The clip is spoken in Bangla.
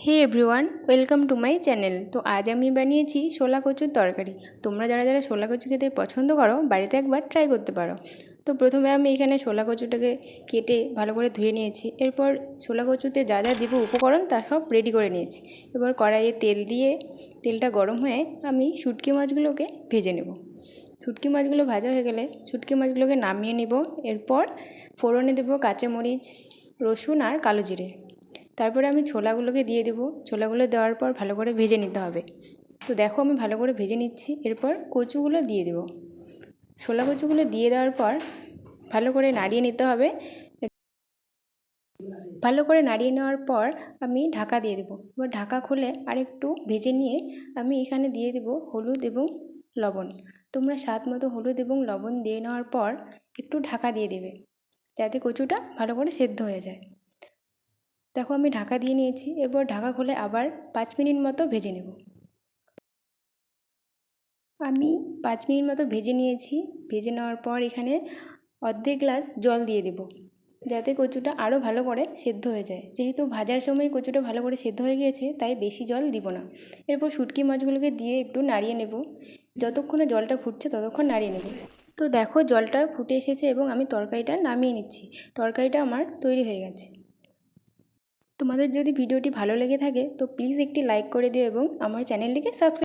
Hey everyone, welcome to my channel. তো আজ আমি বানিয়েছি শোলা কচুর তরকারি। তোমরা যারা যারা শোলা কচু খেতে পছন্দ করো বাড়িতে একবার ট্রাই করতে পারো। তো প্রথমে আমি এখানে শোলা কচুটাকে কেটে ভালো করে ধুয়ে নিয়েছি। এরপর শোলা কচুতে যা যা দেবো উপকরণ তা সব রেডি করে নিয়েছি। এবার কড়াইয়ে তেল দিয়ে তেলটা গরম হয়ে আমি শুটকি মাছগুলোকে ভেজে নেব। শুটকি মাছগুলো ভাজা হয়ে গেলে শুটকি মাছগুলোকে নামিয়ে নেব। এরপর ফোড়নে দেবো কাঁচামরিচ, রসুন আর কালো জিরে। তারপরে আমি ছোলাগুলোকে দিয়ে দেবো। ছোলাগুলো দেওয়ার পর ভালো করে ভেজে নিতে হবে। তো দেখো আমি ভালো করে ভেজে নিচ্ছি। এরপর কচুগুলো দিয়ে দেবো। ছোলা কচুগুলো দিয়ে দেওয়ার পর ভালো করে নাড়িয়ে নিতে হবে। ভালো করে নাড়িয়ে নেওয়ার পর আমি ঢাকা দিয়ে দেবো। এবার ঢাকা খুলে আরেকটু ভেজে নিয়ে আমি এখানে দিয়ে দেবো হলুদ এবং লবণ। তোমরা স্বাদ মতো হলুদ এবং লবণ দিয়ে নেওয়ার পর একটু ঢাকা দিয়ে দেবে, যাতে কচুটা ভালো করে সেদ্ধ হয়ে যায়। দেখো আমি ঢাকা দিয়ে নিয়েছি। এরপর ঢাকা খুলে আবার 5 মিনিট মতো ভেজে নেব। আমি 5 মিনিট মতো ভেজে নিয়েছি। ভেজে নেওয়ার পর এখানে অর্ধেক গ্লাস জল দিয়ে দেব, যাতে কচুটা আরও ভালো করে সেদ্ধ হয়ে যায়। যেহেতু ভাজার সময় কচুটা ভালো করে সেদ্ধ হয়ে গিয়েছে, তাই বেশি জল দিব না। এরপর শুটকি মাছগুলোকে দিয়ে একটু নাড়িয়ে নেব। যতক্ষণে জলটা ফুটছে ততক্ষণ নাড়িয়ে নেব। তো দেখো জলটা ফুটে এসেছে এবং আমি তরকারিটা নামিয়ে নিচ্ছি। তরকারিটা আমার তৈরি হয়ে গেছে। তোমাদের যদি ভিডিওটি ভালো লেগে থাকে তো প্লিজ একটি লাইক করে দিও এবং আমার চ্যানেলটিকে সাবস্ক্রাইব